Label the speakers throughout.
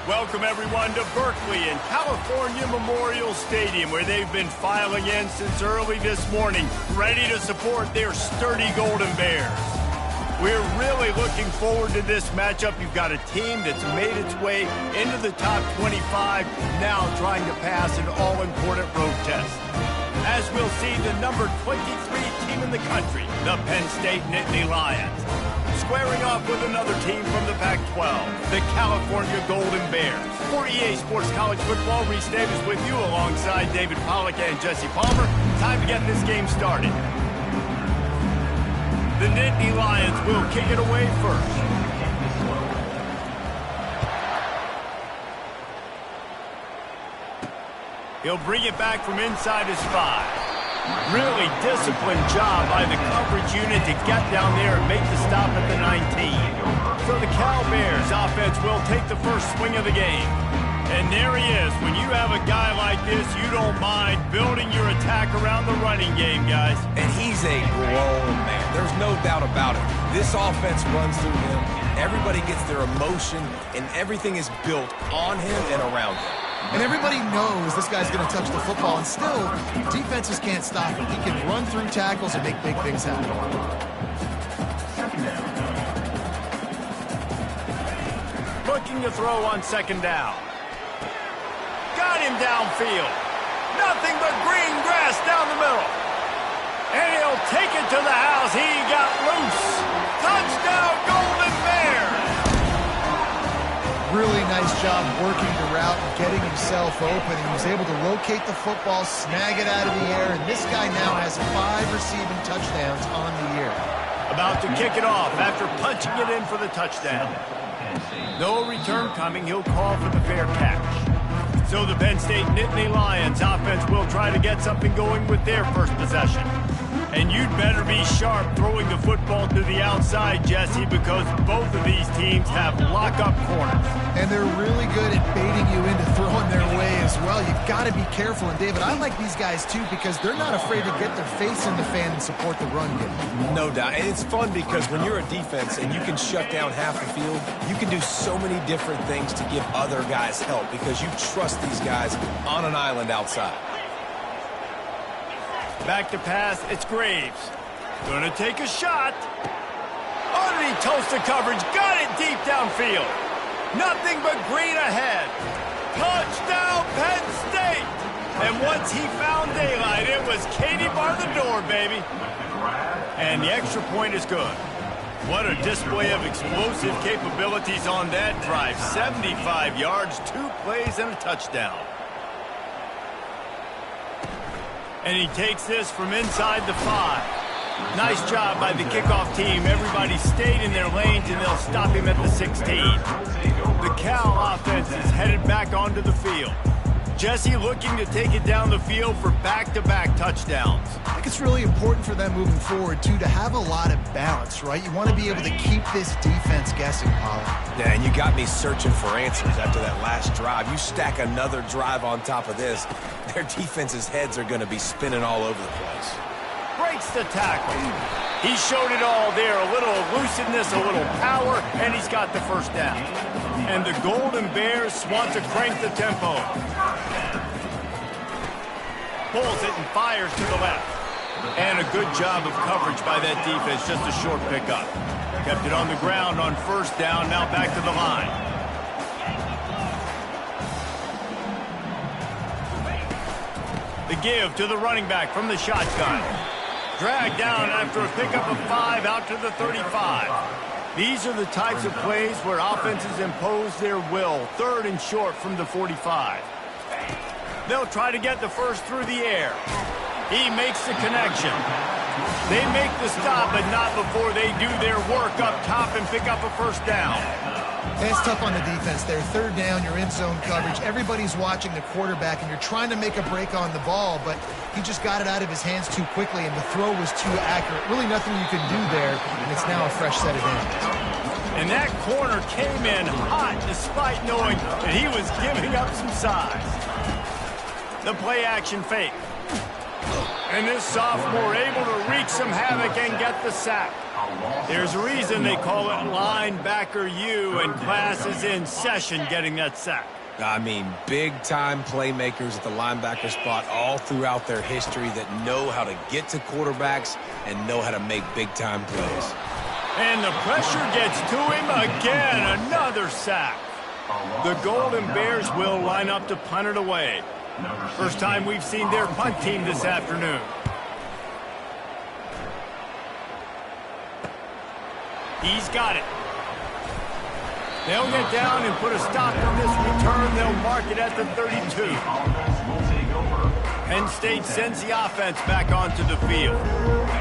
Speaker 1: Welcome, everyone, to Berkeley and California Memorial Stadium, where they've been filing in since early this morning, ready to support their sturdy Golden Bears. We're really looking forward to this matchup. You've got a team that's made its way into the top 25, now trying to pass an all-important road test. As we'll see, the number 23 team in the country, the Penn State Nittany Lions, squaring off with another team from the Pac-12, the California Golden Bears. For EA Sports College Football, Reese Davis with you alongside David Pollack and Jesse Palmer. Time to get this game started. The Nittany Lions will kick it away first. He'll bring it back from inside his 5. Really disciplined job by the coverage unit to get down there and make the stop at the 19. So the Cal Bears offense will take the first swing of the game. And there he is. When you have a guy like this, you don't mind building your attack around the running game, guys.
Speaker 2: And he's a grown man. There's no doubt about it. This offense runs through him. Everybody gets their emotion, and everything is built on him and around him.
Speaker 3: And everybody knows this guy's going to touch the football, and still, defenses can't stop him. He can run through tackles and make big things happen.
Speaker 1: Looking to throw on second down. Got him downfield. Nothing but green grass down the middle. And he'll take it to the house. He got loose. Touchdown, Golden Bears!
Speaker 3: Really nice job working the route and getting himself open. He was able to locate the football, snag it out of the air, and this guy now has 5 receiving touchdowns on the year.
Speaker 1: About to kick it off after punching it in for the touchdown. No return coming. He'll call for the fair catch. So the Penn State Nittany Lions offense will try to get something going with their first possession. And you'd better be sharp throwing the football to the outside, Jesse, because both of these teams have lock-up corners.
Speaker 3: And they're really good at baiting you into throwing their way as well. You've got to be careful. And, David, I like these guys, too, because they're not afraid to get their face in the fan and support the run game.
Speaker 2: No doubt. And it's fun because when you're a defense and you can shut down half the field, you can do so many different things to give other guys help because you trust these guys on an island outside.
Speaker 1: Back to pass, it's Graves. Gonna take a shot. Underneath toast the coverage, got it deep downfield. Nothing but green ahead. Touchdown, Penn State! And once he found daylight, it was Katie bar the door, baby. And the extra point is good. What a display of explosive capabilities on that drive. 75 yards, 2 plays, and a touchdown. And he takes this from inside the 5. Nice job by the kickoff team. Everybody stayed in their lanes, and they'll stop him at the 16. The Cal offense is headed back onto the field. Jesse looking to take it down the field for back-to-back touchdowns.
Speaker 3: I think it's really important for them moving forward, too, to have a lot of balance, right? You want to be able to keep this defense guessing, Pollard.
Speaker 2: Yeah, and you got me searching for answers after that last drive. You stack another drive on top of this, their defense's heads are going to be spinning all over the place.
Speaker 1: Breaks the tackle. He showed it all there. A little elusiveness, a little power, and he's got the first down. And the Golden Bears want to crank the tempo. Pulls it and fires to the left. And a good job of coverage by that defense, just a short pickup. Kept it on the ground on first down, now back to the line. The give to the running back from the shotgun. Dragged down after a pickup of 5 out to the 35. These are the types of plays where offenses impose their will. 3rd and short from the 45. They'll try to get the first through the air. He makes the connection. They make the stop, but not before they do their work up top and pick up a first down.
Speaker 3: And it's tough on the defense there. 3rd down, you're in zone coverage. Everybody's watching the quarterback, and you're trying to make a break on the ball, but he just got it out of his hands too quickly, and the throw was too accurate. Really nothing you can do there, and it's now a fresh set of downs.
Speaker 1: And that corner came in hot despite knowing that he was giving up some size. The play-action fake. And this sophomore able to wreak some havoc and get the sack. There's a reason they call it linebacker U, and class is in session getting that sack.
Speaker 2: I mean, big-time playmakers at the linebacker spot all throughout their history that know how to get to quarterbacks and know how to make big-time plays.
Speaker 1: And the pressure gets to him again. Another sack. The Golden Bears will line up to punt it away. First time we've seen their punt team this afternoon. He's got it. They'll get down and put a stop on this return. They'll mark it at the 32. Penn State sends the offense back onto the field.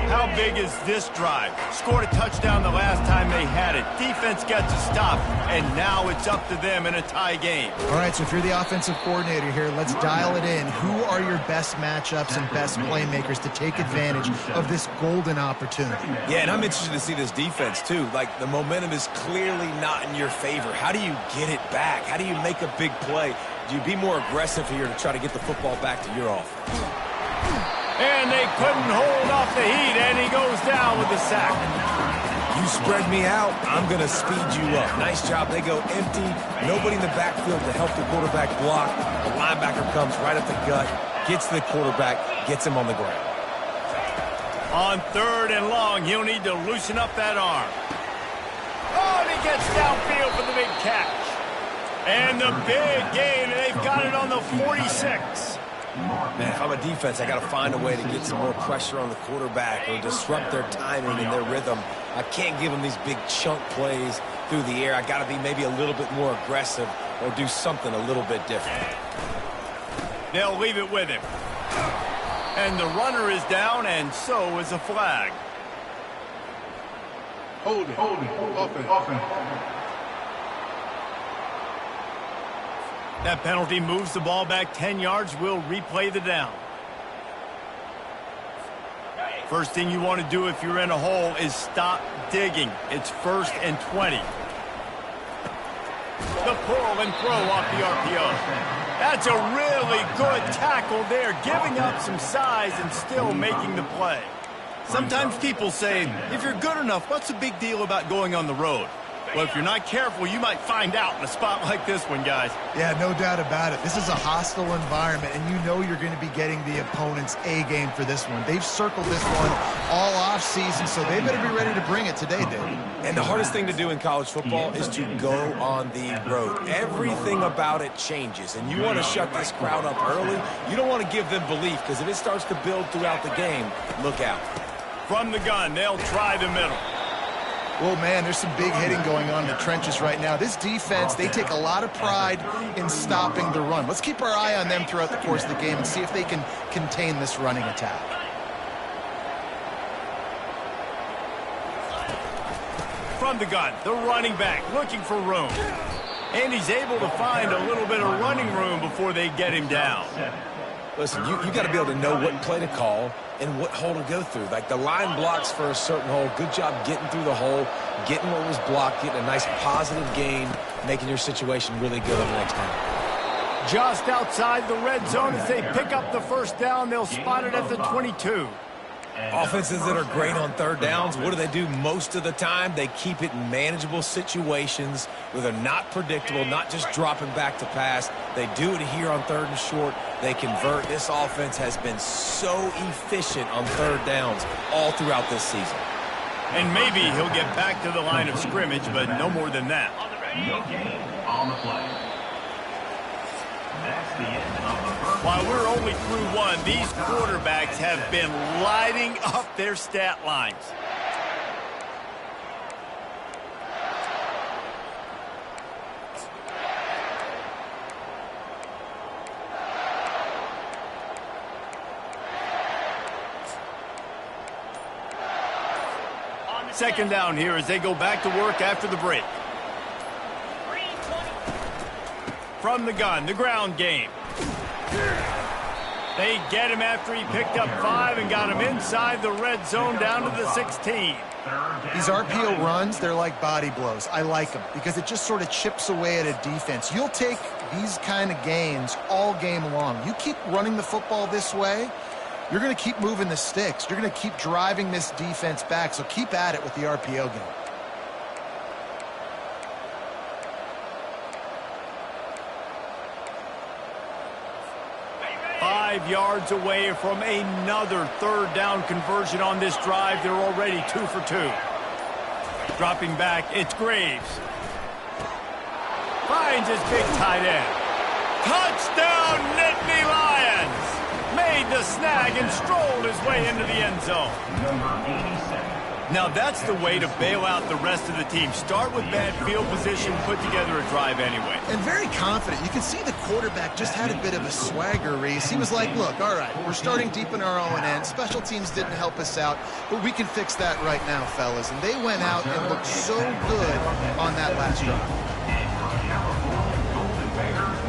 Speaker 1: How big is this drive? Scored a touchdown the last time they had it. Defense gets a stop, and now it's up to them in a tie game.
Speaker 3: All right, so if you're the offensive coordinator here, let's dial it in. Who are your best matchups and best playmakers to take advantage of this golden opportunity?
Speaker 2: Yeah, and I'm interested to see this defense, too. Like, the momentum is clearly not in your favor. How do you get it back? How do you make a big play? Do you be more aggressive here to try to get the football back to your offense?
Speaker 1: And they couldn't hold off the heat, and he goes down with the sack.
Speaker 2: You spread me out, I'm going to speed you up. Nice job. They go empty. Nobody in the backfield to help the quarterback block. The linebacker comes right at the gut, gets the quarterback, gets him on the ground.
Speaker 1: On 3rd and long, he'll need to loosen up that arm. Oh, and he gets downfield for the big catch. And the big gain, and they've got it on the 46.
Speaker 2: Man, if I'm a defense, I got to find a way to get some more pressure on the quarterback or disrupt their timing and their rhythm. I can't give them these big chunk plays through the air. I got to be maybe a little bit more aggressive or do something a little bit different.
Speaker 1: They'll leave it with him. And the runner is down, and so is a flag.
Speaker 4: Hold it. Offense.
Speaker 1: That penalty moves the ball back 10 yards. We'll replay the down. First thing you want to do if you're in a hole is stop digging. It's 1st and 20. The pull and throw off the RPO. That's a really good tackle there, giving up some size and still making the play. Sometimes people say, if you're good enough, what's the big deal about going on the road? Well, if you're not careful, you might find out in a spot like this one, guys.
Speaker 3: Yeah, no doubt about it. This is a hostile environment, and you know you're going to be getting the opponent's A game for this one. They've circled this one all off season, so they better be ready to bring it today, Dave.
Speaker 2: And the hardest thing to do in college football is to go on the road. Everything about it changes, and you want to shut this crowd up early. You don't want to give them belief, because if it starts to build throughout the game, look out.
Speaker 1: From the gun, they'll try the middle.
Speaker 3: Oh, man, there's some big hitting going on in the trenches right now. This defense, they take a lot of pride in stopping the run. Let's keep our eye on them throughout the course of the game and see if they can contain this running attack.
Speaker 1: From the gun, the running back looking for room. And he's able to find a little bit of running room before they get him down.
Speaker 2: Listen, you got to be able to know what play to call and what hole to go through. Like, the line blocks for a certain hole. Good job getting through the hole, getting what was blocked, getting a nice positive gain, making your situation really good on the next time.
Speaker 1: Just outside the red zone as they pick up the first down. They'll spot it at the 22.
Speaker 2: Offenses that are great on 3rd downs, what do most of the time? They keep it in manageable situations where they're not predictable, not just dropping back to pass. They do it here on 3rd and short. They convert. This offense has been so efficient on 3rd downs all throughout this season.
Speaker 1: And maybe he'll get back to the line of scrimmage, but no more than that.
Speaker 5: No gain on the play. That's the end of the first.
Speaker 1: While we're only through one, these quarterbacks have been lighting up their stat lines. Second down here as they go back to work after the break. From the gun, the ground game. They get him after he picked up 5 and got him inside the red zone down to the 16.
Speaker 3: These RPO runs, they're like body blows. I like them because it just sort of chips away at a defense. You'll take these kind of gains all game long. You keep running the football this way, you're going to keep moving the sticks. You're going to keep driving this defense back, so keep at it with the RPO game.
Speaker 1: 5 yards away from another third down conversion on this drive. They're already 2 for 2. Dropping back, it's Graves. Finds his big tight end. Touchdown, Nittany Lions! Made the snag and strolled his way into the end zone. Now that's the way to bail out the rest of the team. Start with bad field position, put together a drive anyway.
Speaker 3: And very confident. You can see the quarterback just had a bit of a swagger, Reese. He was like, look, all right, we're starting deep in our own end. Special teams didn't help us out, but we can fix that right now, fellas. And they went out and looked so good on that last drive.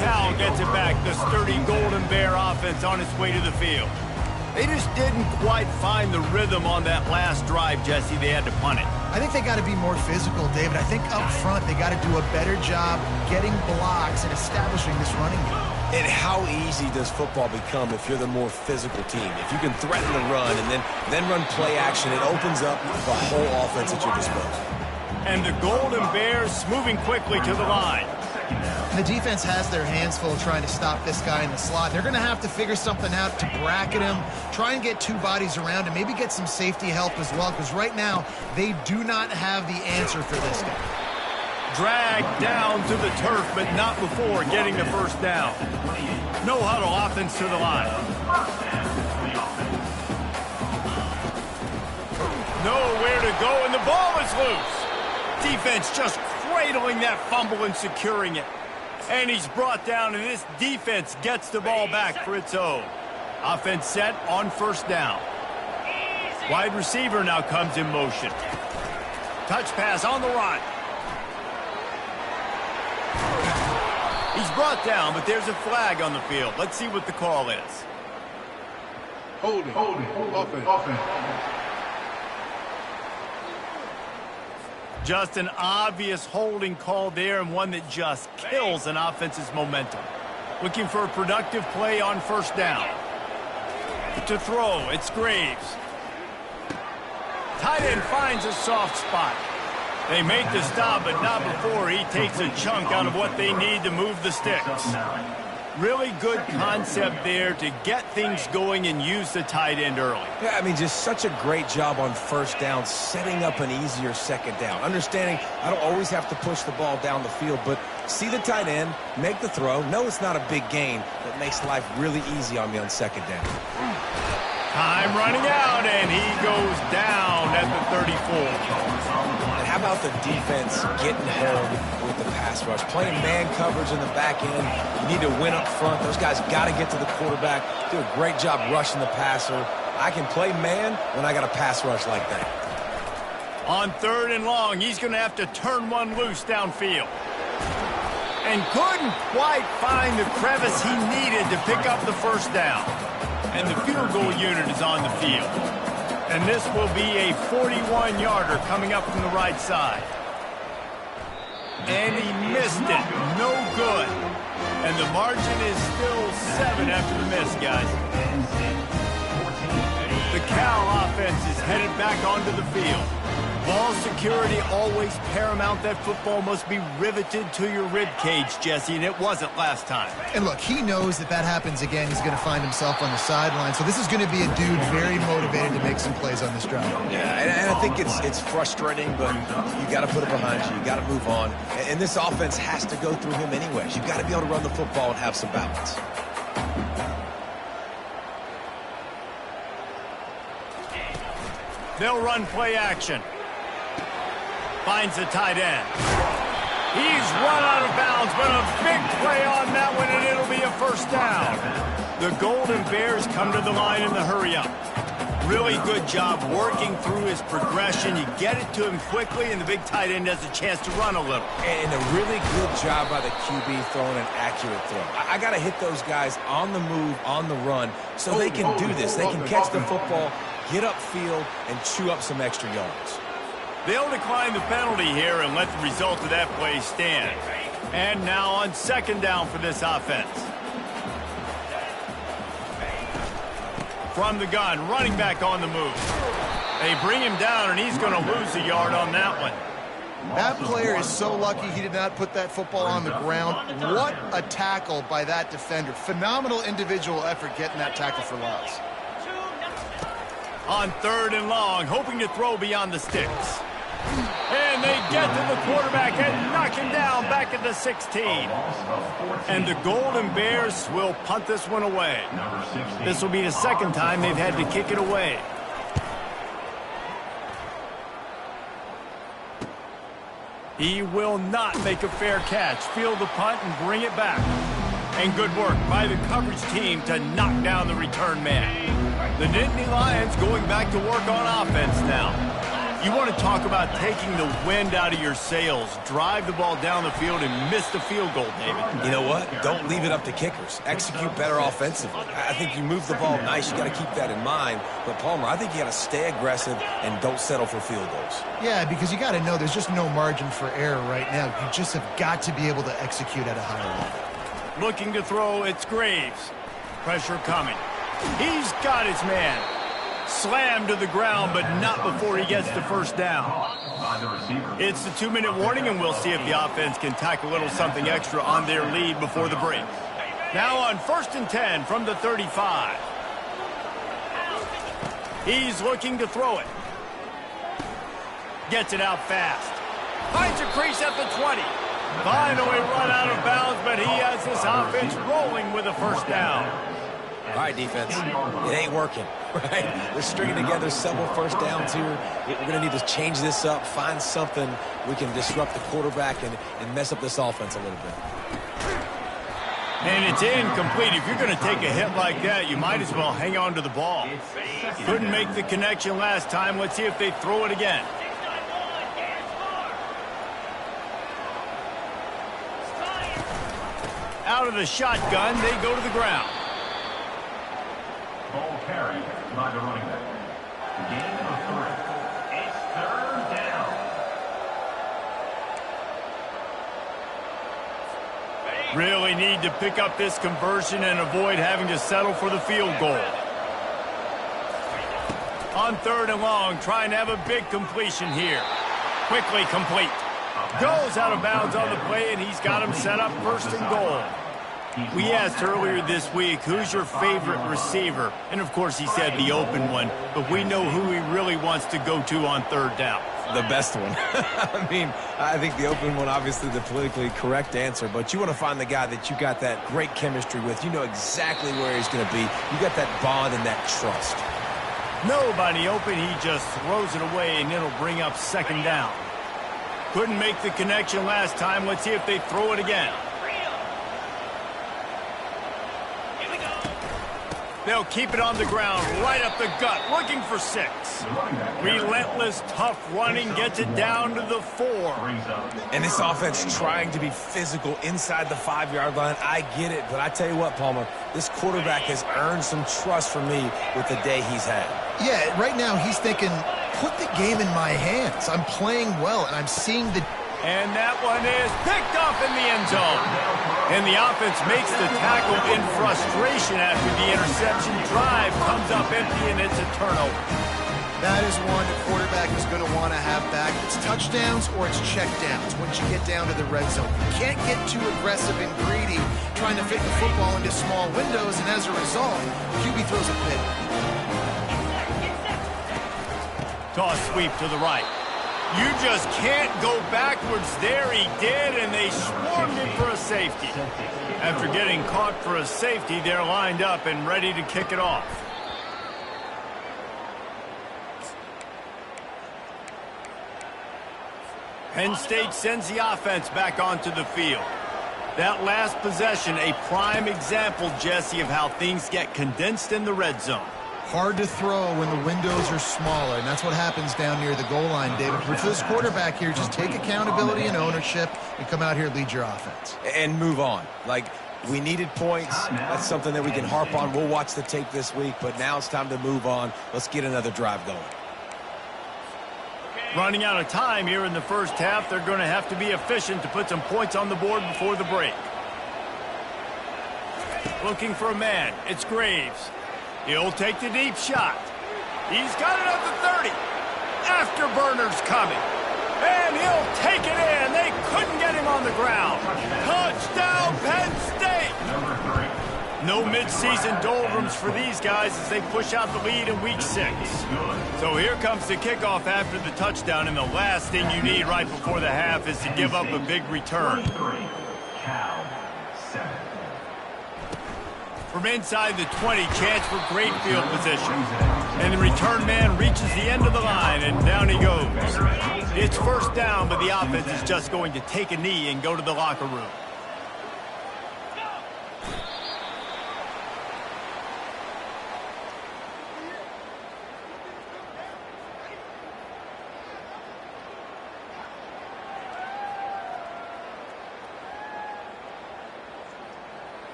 Speaker 1: Cal gets it back. The sturdy Golden Bear offense on its way to the field. They just didn't quite find the rhythm on that last drive, Jesse. They had to punt it.
Speaker 3: I think they got to be more physical, David. I think up front they got to do a better job getting blocks and establishing this running game.
Speaker 2: And how easy does football become if you're the more physical team? If you can threaten the run and then run play action, it opens up the whole offense at your disposal.
Speaker 1: And the Golden Bears moving quickly to the line.
Speaker 3: The defense has their hands full trying to stop this guy in the slot. They're going to have to figure something out to bracket him, try and get 2 bodies around him, maybe get some safety help as well, because right now they do not have the answer for this guy.
Speaker 1: Dragged down to the turf, but not before getting the first down. No huddle offense to the line. Nowhere to go, and the ball is loose. Defense just cradling that fumble and securing it. And he's brought down, and this defense gets the ball back for its own. Offense set on first down. Wide receiver now comes in motion. Touch pass on the run. He's brought down, but there's a flag on the field. Let's see what the call is.
Speaker 4: Holding. Offense.
Speaker 1: Just an obvious holding call there, and one that just kills an offense's momentum. Looking for a productive play on first down. To throw, it's Graves. Tight end finds a soft spot. They make the stop, but not before he takes a chunk out of what they need to move the sticks. Really good concept there to get things going and use the tight end early.
Speaker 2: Yeah, I mean, just such a great job on first down, setting up an easier second down. Understanding I don't always have to push the ball down the field, but see the tight end, make the throw. No, it's not a big gain, but makes life really easy on me on second down.
Speaker 1: Time running out, and he goes down at the 34.
Speaker 2: And how about the defense getting home with the pass rush? Playing man coverage in the back end. You need to win up front. Those guys got to get to the quarterback. Do a great job rushing the passer. I can play man when I got a pass rush like that.
Speaker 1: On 3rd and long, he's going to have to turn one loose downfield. And couldn't quite find the crevice he needed to pick up the first down. And the field goal unit is on the field. And this will be a 41-yarder coming up from the right side. And he missed it. No good. And the margin is still 7 after the miss, guys. The Cal offense is headed back onto the field. Ball security always paramount. That football must be riveted to your rib cage, Jesse, and it wasn't last time.
Speaker 3: And look, he knows that happens again. He's going to find himself on the sideline. So this is going to be a dude very motivated to make some plays on this drive.
Speaker 2: Yeah, and I think it's frustrating, but you got to put it behind you. You got to move on. And this offense has to go through him anyways. You got to be able to run the football and have some balance.
Speaker 1: They'll run play action. Finds the tight end. He's run out of bounds, but a big play on that one, and it'll be a first down. The Golden Bears come to the line in the hurry-up. Really good job working through his progression. You get it to him quickly, and the big tight end has a chance to run a little.
Speaker 2: And a really good job by the QB throwing an accurate throw. I got to hit those guys on the move, on the run, so they can do this. They can catch the football, get upfield, and chew up some extra yards.
Speaker 1: They'll decline the penalty here and let the result of that play stand. And now on 2nd down for this offense. From the gun, running back on the move. They bring him down, and he's going to lose a yard on that one.
Speaker 3: That player is so lucky he did not put that football on the ground. What a tackle by that defender. Phenomenal individual effort getting that tackle for loss.
Speaker 1: On 3rd and long, hoping to throw beyond the sticks. And they get to the quarterback and knock him down back at the 16. And the Golden Bears will punt this one away. This will be the second time they've had to kick it away. He will not make a fair catch. Field the punt and bring it back. And good work by the coverage team to knock down the return man. The Nittany Lions going back to work on offense now. You want to talk about taking the wind out of your sails. Drive the ball down the field and miss the field goal, David.
Speaker 2: You know what? Don't leave it up to kickers. Execute better offensively. I think you move the ball nice. You got to keep that in mind. But, Palmer, I think you got to stay aggressive and don't settle for field goals.
Speaker 3: Yeah, because you got to know there's just no margin for error right now. You just have got to be able to execute at a higher level.
Speaker 1: Looking to throw, it's Graves. Pressure coming. He's got his man. Slammed to the ground, but not before he gets the first down. It's the 2-minute warning, and we'll see if the offense can tack a little something extra on their lead before the break. Now on 1st and 10 from the 35. He's looking to throw it. Gets it out fast. Finds a crease at the 20. Finally run out of bounds, but he has this offense rolling with a first down.
Speaker 2: All right, defense, it ain't working, right? They're stringing together several first downs here. We're going to need to change this up, find something we can disrupt the quarterback and mess up this offense a little bit.
Speaker 1: And it's incomplete. If you're going to take a hit like that, you might as well hang on to the ball. Couldn't make the connection last time. Let's see if they throw it again. Out of the shotgun, they go to the ground.
Speaker 5: Ball carried by the running back. Gain of 3. It's 3rd down.
Speaker 1: Really need to pick up this conversion and avoid having to settle for the field goal. On 3rd and long, trying to have a big completion here. Quickly complete. Goes out of bounds on the play, and he's got him set up 1st and goal. We asked earlier this week, who's your favorite receiver? And, of course, he said the open one. But we know who he really wants to go to on 3rd down.
Speaker 2: The best one. I mean, I think the open one, obviously the politically correct answer. But you want to find the guy that you got that great chemistry with. You know exactly where he's going to be. You got that bond and that trust.
Speaker 1: Nobody open. He just throws it away, and it'll bring up 2nd down. Couldn't make the connection last time. Let's see if they throw it again. They'll keep it on the ground, right up the gut, looking for 6. Relentless, tough running, gets it down to the 4.
Speaker 2: And this offense trying to be physical inside the 5-yard line. I get it, but I tell you what, Palmer, this quarterback has earned some trust from me with the day he's had.
Speaker 3: Yeah, right now he's thinking, put the game in my hands. I'm playing well, and I'm seeing the...
Speaker 1: And that one is picked off in the end zone. And the offense makes the tackle in frustration after the interception. Drive comes up empty, and it's a turnover.
Speaker 3: That is one the quarterback is going to want to have back. It's touchdowns or it's checkdowns once you get down to the red zone. You can't get too aggressive and greedy trying to fit the football into small windows, and as a result, QB throws a pick.
Speaker 1: Toss sweep to the right. You just can't go backwards there. He did, and they swarmed him for a safety. After getting caught for a safety, they're lined up and ready to kick it off. Penn State sends the offense back onto the field. That last possession, a prime example, Jesse, of how things get condensed in the red zone.
Speaker 3: Hard to throw when the windows are smaller, and that's what happens down near the goal line, David. But for this quarterback here, just take accountability and ownership and come out here and lead your offense.
Speaker 2: And move on. Like, we needed points. That's something that we can harp on. We'll watch the tape this week, but now it's time to move on. Let's get another drive going.
Speaker 1: Running out of time here in the first half. They're going to have to be efficient to put some points on the board before the break. Looking for a man. It's Graves. He'll take the deep shot. He's got it at the 30. Afterburner's coming. And he'll take it in. They couldn't get him on the ground. Touchdown, Penn State. No midseason doldrums for these guys as they push out the lead in Week 6. So here comes the kickoff after the touchdown, and the last thing you need right before the half is to give up a big return. From inside the 20, chance for great field position. And the return man reaches the end of the line, and down he goes. It's first down, but the offense is just going to take a knee and go to the locker room.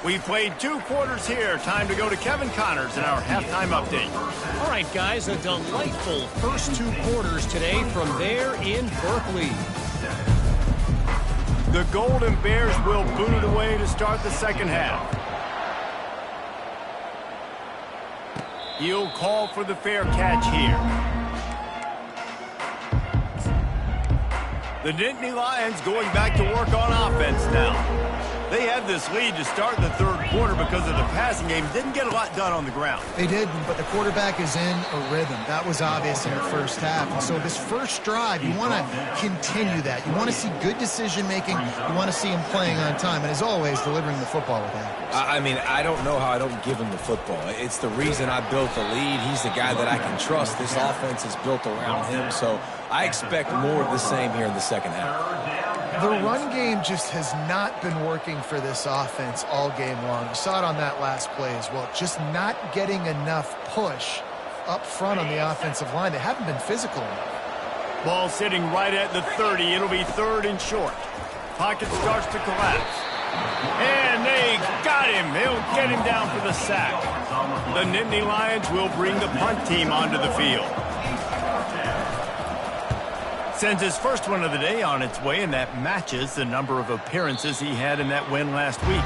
Speaker 1: We played 2 quarters here. Time to go to Kevin Connors in our halftime update.
Speaker 6: All right, guys, a delightful first 2 quarters today from there in Berkeley.
Speaker 1: The Golden Bears will boot it away to start the second half. He'll call for the fair catch here. The Nittany Lions going back to work on offense now. They had this lead to start the third quarter because of the passing game. Didn't get a lot done on the ground.
Speaker 3: They didn't, but the quarterback is in a rhythm. That was obvious in the first half. And so this first drive, you want to continue that. You want to see good decision-making. You want to see him playing on time. And as always, delivering the football with accuracy.
Speaker 2: I mean, I don't know how I don't give him the football. It's the reason I built the lead. He's the guy that I can trust. This offense is built around him. So I expect more of the same here in the second half.
Speaker 3: The run game just has not been working for this offense all game long. You saw it on that last play as well. Just not getting enough push up front on the offensive line. They haven't been physical enough.
Speaker 1: Ball sitting right at the 30. It'll be 3rd and short. Pocket starts to collapse. And they got him. They'll get him down for the sack. The Nittany Lions will bring the punt team onto the field. Sends his first one of the day on its way, and that matches the number of appearances he had in that win last week.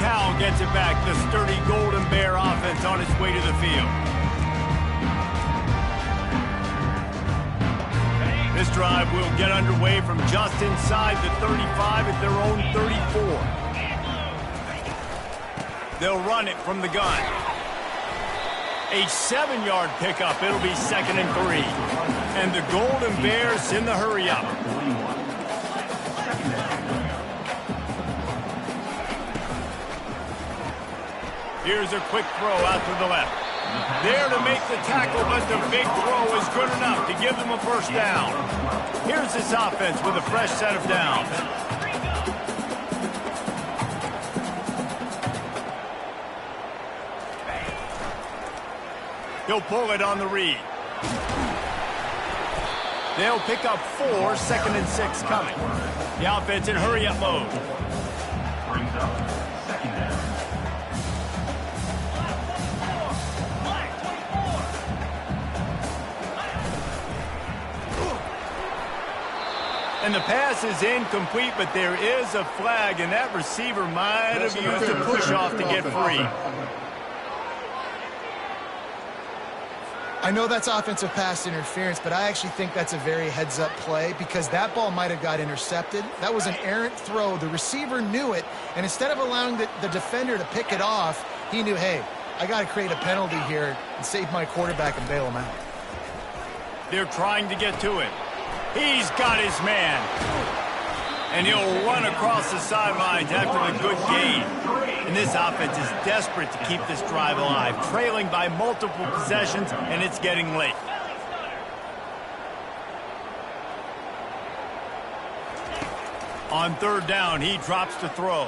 Speaker 1: Cal gets it back. The sturdy Golden Bear offense on its way to the field. This drive will get underway from just inside the 35 at their own 34. They'll run it from the gun. A 7-yard pickup. It'll be 2nd and 3. And the Golden Bears in the hurry-up. Here's a quick throw out to the left. There to make the tackle, but the big throw is good enough to give them a first down. Here's this offense with a fresh set of downs. He'll pull it on the read. They'll pick up 4, 2nd and 6 coming. The offense in hurry-up mode.
Speaker 5: Brings up 2nd down.
Speaker 1: And the pass is incomplete, but there is a flag, and that receiver might have used a push-off to get free.
Speaker 3: I know that's offensive pass interference, but I actually think that's a very heads-up play because that ball might have got intercepted. That was an errant throw. The receiver knew it, and instead of allowing the defender to pick it off, he knew, hey, I got to create a penalty here and save my quarterback and bail him out.
Speaker 1: They're trying to get to it. He's got his man. And he'll run across the sidelines after the good gain. And this offense is desperate to keep this drive alive, trailing by multiple possessions, and it's getting late. On 3rd down, he drops to throw.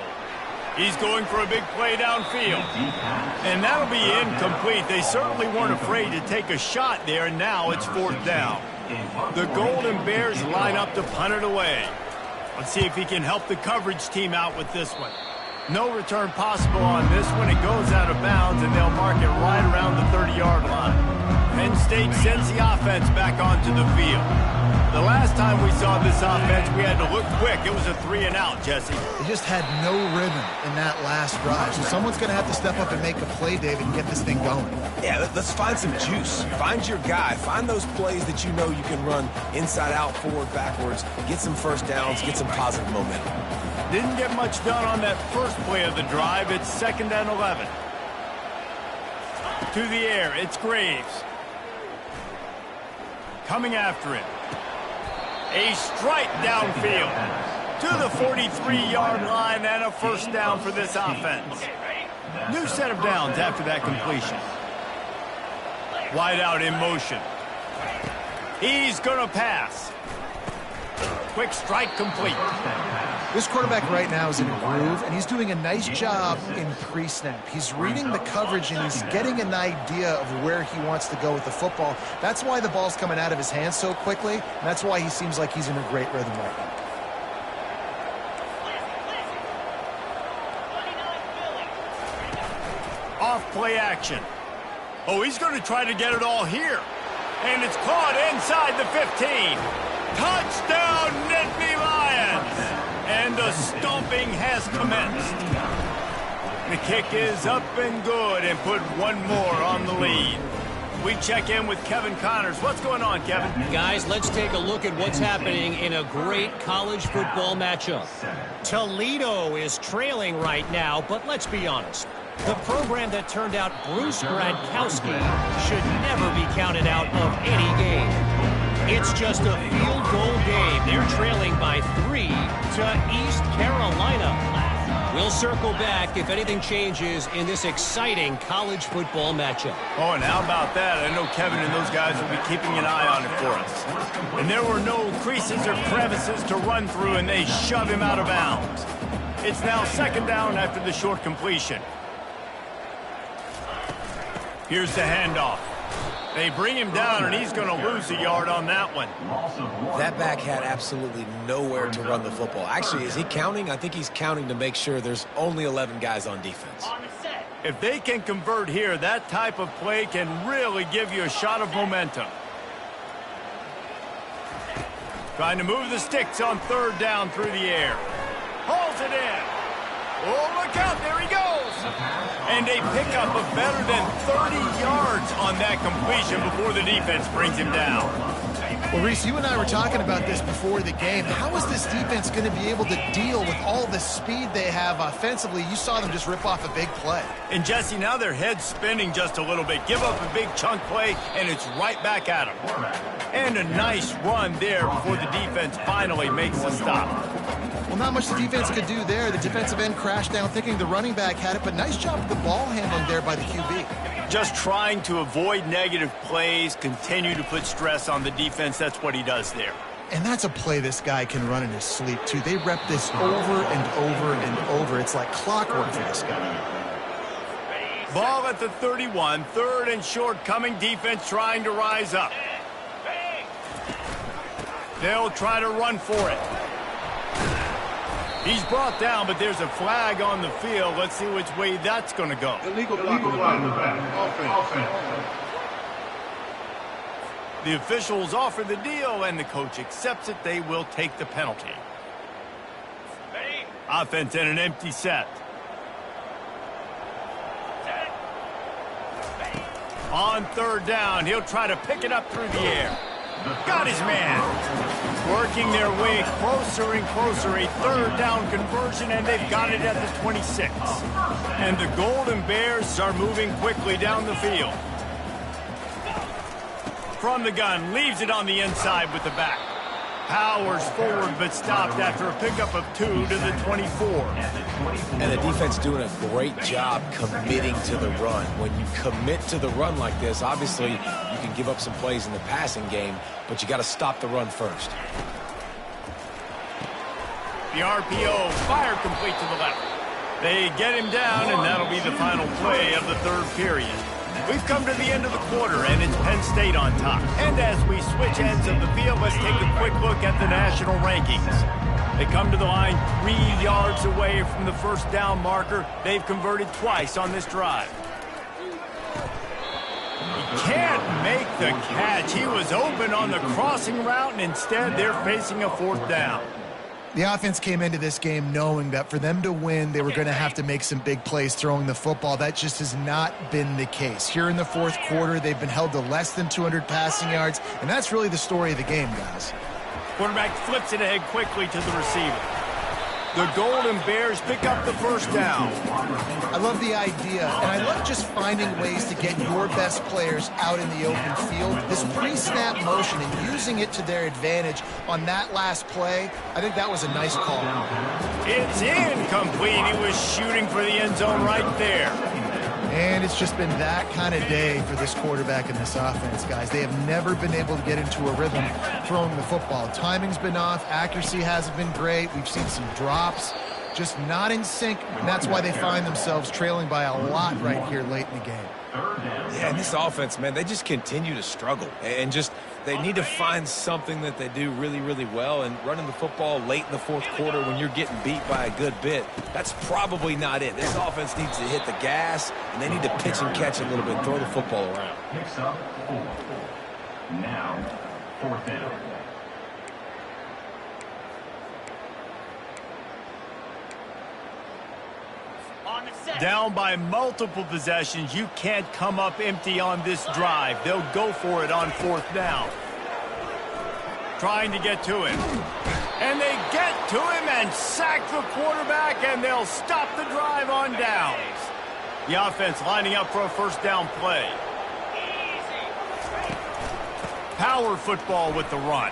Speaker 1: He's going for a big play downfield. And that'll be incomplete. They certainly weren't afraid to take a shot there, and now it's 4th down. The Golden Bears line up to punt it away. Let's see if he can help the coverage team out with this one. No return possible on this one. It goes out of bounds, and they'll mark it right around the 30-yard line. Penn State sends the offense back onto the field. The last time we saw this offense, we had to look quick. It was a 3-and-out, Jesse.
Speaker 3: They just had no rhythm in that last drive. So someone's going to have to step up and make a play, David, and get this thing going.
Speaker 2: Yeah, let's find some juice. Find your guy. Find those plays that you know you can run inside out, forward, backwards. Get some first downs. Get some positive momentum.
Speaker 1: Didn't get much done on that first play of the drive. It's 2nd and 11. To the air, it's Graves. Coming after it. A strike downfield to the 43-yard line and a first down for this offense. New set of downs after that completion. Wide out in motion. He's going to pass. Quick strike complete.
Speaker 3: This quarterback right now is in a groove, and he's doing a nice job in pre-snap. He's reading the coverage, and he's getting an idea of where he wants to go with the football. That's why the ball's coming out of his hands so quickly, and that's why he seems like he's in a great rhythm right now.
Speaker 1: Off play action. Oh, he's going to try to get it all here. And it's caught inside the 15. Touchdown, Nittany Lions! And the stomping has commenced. The kick is up and good and put one more on the lead. We check in with Kevin Connors. What's going on, Kevin?
Speaker 6: Guys, let's take a look at what's happening in a great college football matchup. Toledo is trailing right now, but let's be honest. The program that turned out Bruce Gradkowski should never be counted out of any game. It's just a field goal game. They're trailing by 3 to East Carolina. We'll circle back if anything changes in this exciting college football matchup.
Speaker 1: Oh, and how about that? I know Kevin and those guys will be keeping an eye on it for us. And there were no creases or crevices to run through, and they shove him out of bounds. It's now 2nd down after the short completion. Here's the handoff. They bring him down, and he's going to lose a yard on that one.
Speaker 2: That back had absolutely nowhere to run the football. Actually, is he counting? I think he's counting to make sure there's only 11 guys on defense.
Speaker 1: If they can convert here, that type of play can really give you a shot of momentum. Trying to move the sticks on 3rd down through the air. Hauls it in. Oh, look out, there he goes. And a pickup of better than 30 yards on that completion before the defense brings him down.
Speaker 3: Well, Reese, you and I were talking about this before the game. How is this defense going to be able to deal with all the speed they have offensively? You saw them just rip off a big play.
Speaker 1: And, Jesse, now their head's spinning just a little bit. Give up a big chunk play, and it's right back at them. And a nice run there before the defense finally makes the stop.
Speaker 3: Well, not much the defense could do there. The defensive end crashed down thinking the running back had it, but nice job with the ball handling there by the QB.
Speaker 1: Just trying to avoid negative plays, continue to put stress on the defense. That's what he does there.
Speaker 3: And that's a play this guy can run in his sleep, too. They rep this over and over and over. It's like clockwork for this guy.
Speaker 1: Ball at the 31, 3rd and short coming, defense trying to rise up. They'll try to run for it. He's brought down, but there's a flag on the field. Let's see which way that's going to go.
Speaker 4: Illegal block in the back. Offense.
Speaker 1: The officials offer the deal, and the coach accepts it. They will take the penalty. Offense in an empty set. On 3rd down, he'll try to pick it up through the air. Got his man. Working their way closer and closer. A 3rd down conversion, and they've got it at the 26. And the Golden Bears are moving quickly down the field. From the gun, leaves it on the inside with the back. Powers forward, but stopped after a pickup of 2 to the 24.
Speaker 2: And the defense doing a great job committing to the run. When you commit to the run like this, obviously you can give up some plays in the passing game, but you got to stop the run first.
Speaker 1: The RPO fired complete to the left. They get him down, and that'll be the final play of the 3rd period. We've come to the end of the quarter, and it's Penn State on top. And as we switch ends of the field, let's take a quick look at the national rankings. They come to the line 3 yards away from the 1st down marker. They've converted twice on this drive. He can't make the catch. He was open on the crossing route, and instead they're facing a 4th down.
Speaker 3: The offense came into this game knowing that for them to win, they were going to have to make some big plays throwing the football. That just has not been the case. Here in the 4th quarter, they've been held to less than 200 passing yards, and that's really the story of the game, guys.
Speaker 1: Quarterback flips it ahead quickly to the receiver. The Golden Bears pick up the 1st down.
Speaker 3: I love the idea, and I love just finding ways to get your best players out in the open field. This pre-snap motion and using it to their advantage on that last play, I think that was a nice call.
Speaker 1: It's incomplete. He was shooting for the end zone right there.
Speaker 3: And it's just been that kind of day for this quarterback and this offense, guys. They have never been able to get into a rhythm throwing the football. Timing's been off. Accuracy hasn't been great. We've seen some drops, just not in sync. And that's why they find themselves trailing by a lot right here late in the game.
Speaker 2: Yeah, and this offense, man, they just continue to struggle. And just they need to find something that they do really, really well. And running the football late in the 4th quarter when you're getting beat by a good bit, that's probably not it. This offense needs to hit the gas, and they need to pitch and catch a little bit, throw the football around.
Speaker 5: Picks up 4. Now, 4th down.
Speaker 1: Down by multiple possessions, you can't come up empty on this drive. They'll go for it on 4th down. Trying to get to him. And they get to him and sack the quarterback, and they'll stop the drive on downs. The offense lining up for a 1st down play. Power football with the run.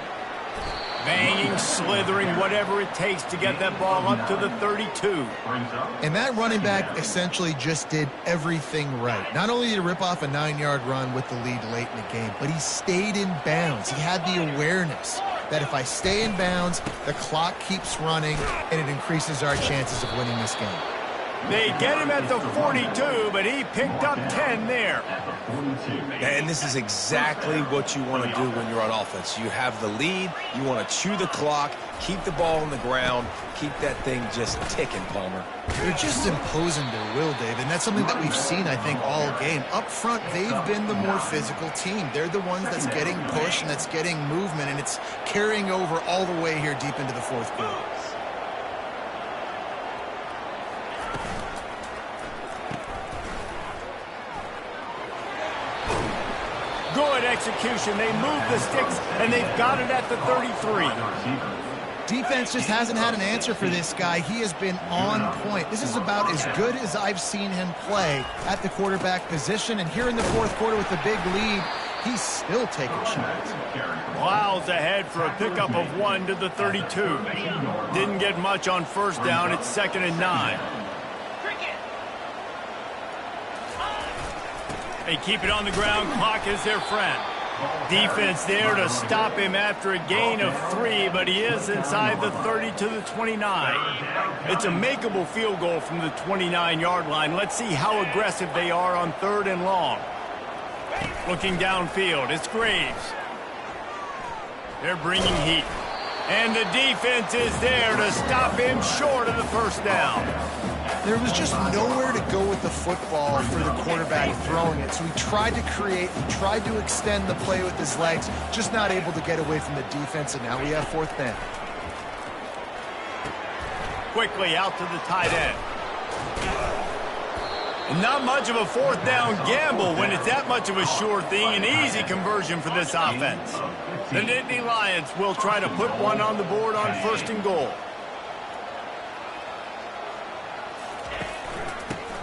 Speaker 1: Banging, slithering, whatever it takes to get that ball up to the 32.
Speaker 3: And that running back essentially just did everything right. Not only did he rip off a 9-yard run with the lead late in the game, but he stayed in bounds. He had the awareness that if I stay in bounds, the clock keeps running, and it increases our chances of winning this game.
Speaker 1: They get him at the 42, but he picked up 10 there.
Speaker 2: And this is exactly what you want to do when you're on offense. You have the lead. You want to chew the clock, keep the ball on the ground, keep that thing just ticking, Palmer.
Speaker 3: They're just imposing their will, Dave, and that's something that we've seen, I think, all game. Up front, they've been the more physical team. They're the ones that's getting pushed and that's getting movement, and it's carrying over all the way here deep into the 4th quarter.
Speaker 1: Good execution. They move the sticks, and they've got it at the 33.
Speaker 3: Defense just hasn't had an answer for this guy. He has been on point. This is about as good as I've seen him play at the quarterback position. And here in the 4th quarter with the big lead, he's still taking shots.
Speaker 1: Miles ahead for a pickup of 1 to the 32. Didn't get much on 1st down. It's 2nd and 9. They keep it on the ground. Clock is their friend. Defense there to stop him after a gain of 3, but he is inside the 30 to the 29. It's a makeable field goal from the 29-yard line. Let's see how aggressive they are on 3rd and long. Looking downfield, it's Graves. They're bringing heat. And the defense is there to stop him short of the 1st down.
Speaker 3: There was just nowhere to go with the football for the quarterback throwing it. So he tried to create, he tried to extend the play with his legs, just not able to get away from the defense, and now we have 4th down.
Speaker 1: Quickly out to the tight end. Not much of a 4th down gamble when it's that much of a sure thing. An easy conversion for this offense. The Nittany Lions will try to put one on the board on 1st and goal.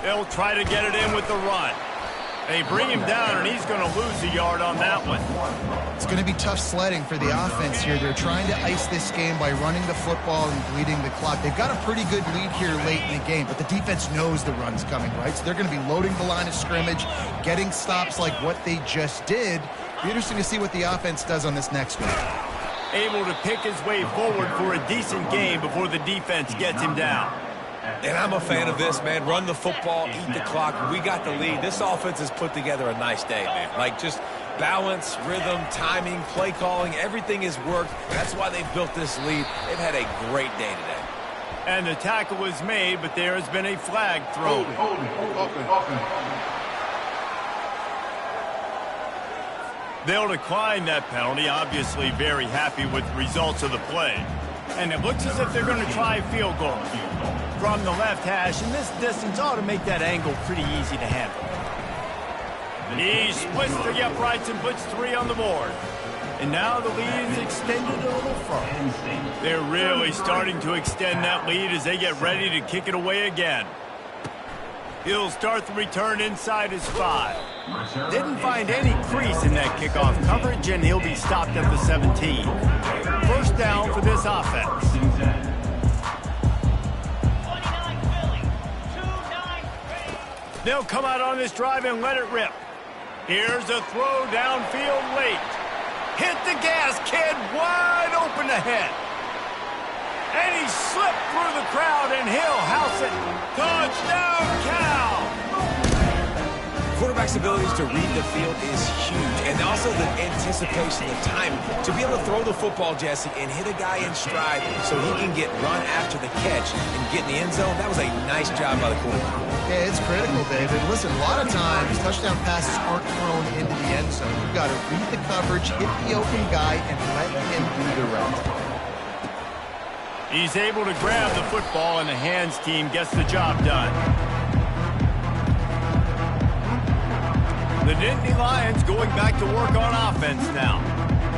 Speaker 1: They'll try to get it in with the run. They bring him down, and he's going to lose a yard on that one.
Speaker 3: It's going to be tough sledding for the offense here. They're trying to ice this game by running the football and bleeding the clock. They've got a pretty good lead here late in the game, but the defense knows the run's coming, right? So they're going to be loading the line of scrimmage, getting stops like what they just did. It'll be interesting to see what the offense does on this next one.
Speaker 1: Able to pick his way forward for a decent game before the defense gets him down.
Speaker 2: And I'm a fan of this, man. Run the football, eat the clock. We got the lead. This offense has put together a nice day, man. Like, just balance, rhythm, timing, play calling, everything has worked. That's why they've built this lead. They've had a great day today.
Speaker 1: And the tackle was made, but there has been a flag thrown. They'll decline that penalty, obviously very happy with the results of the play. And it looks as if they're going to try a field goal from the left hash, and this distance ought to make that angle pretty easy to handle. He splits the uprights and puts 3 on the board. And now the lead is extended a little further. They're really starting to extend that lead as they get ready to kick it away again. He'll start the return inside his 5. Didn't find any crease in that kickoff coverage, and he'll be stopped at the 17. First down for this offense. They'll come out on this drive and let it rip. Here's a throw downfield late. Hit the gas, kid, wide open ahead. And he slipped through the crowd, and he'll house it. Touchdown, Cal!
Speaker 2: Quarterback's abilities to read the field is huge, and also the anticipation, the timing. To be able to throw the football, Jesse, and hit a guy in stride so he can get run after the catch and get in the end zone, that was a nice job by the quarterback.
Speaker 3: Yeah, it's critical, David. Listen, a lot of times, touchdown passes aren't thrown into the end zone. You've got to read the coverage, hit the open guy, and let him do the rest.
Speaker 1: He's able to grab the football, and the hands team gets the job done. The Nittany Lions going back to work on offense now.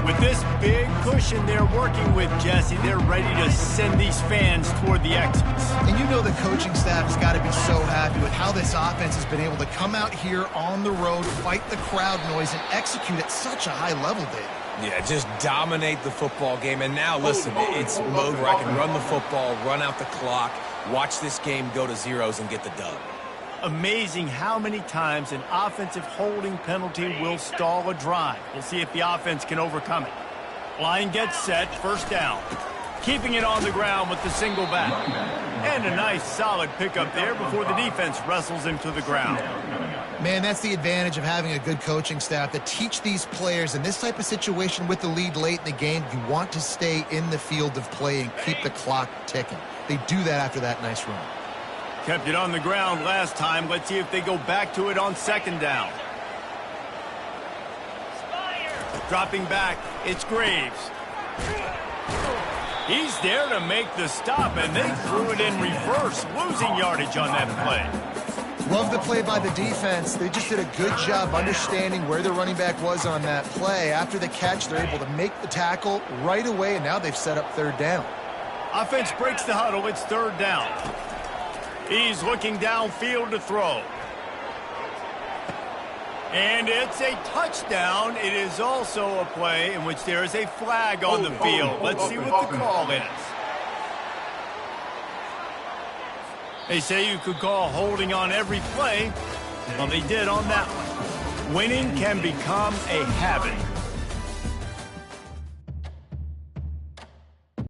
Speaker 1: With this big cushion they're working with, Jesse, they're ready to send these fans toward the exits.
Speaker 3: And you know the coaching staff has got to be so happy with how this offense has been able to come out here on the road, fight the crowd noise, and execute at such a high level, Dave.
Speaker 2: Yeah, just dominate the football game. And now, listen, it's mode where I can run the football, run out the clock, watch this game go to zeros and get the dub.
Speaker 1: Amazing how many times an offensive holding penalty will stall a drive. We'll see if the offense can overcome it. Line gets set, first down. Keeping it on the ground with the single back. And a nice solid pickup there before the defense wrestles him to the ground.
Speaker 3: Man, that's the advantage of having a good coaching staff that teach these players in this type of situation with the lead late in the game. You want to stay in the field of play and keep the clock ticking. They do that after that nice run.
Speaker 1: Kept it on the ground last time. Let's see if they go back to it on second down. Dropping back, it's Graves. He's there to make the stop, and they threw it in reverse, losing yardage on that play.
Speaker 3: Love the play by the defense. They just did a good job understanding where the running back was on that play. After the catch, they're able to make the tackle right away, and now they've set up third down.
Speaker 1: Offense breaks the huddle. It's third down. He's looking downfield to throw. And it's a touchdown. It is also a play in which there is a flag on the field. Let's see what the call is. They say you could call holding on every play. Well, they did on that one. Winning can become a habit.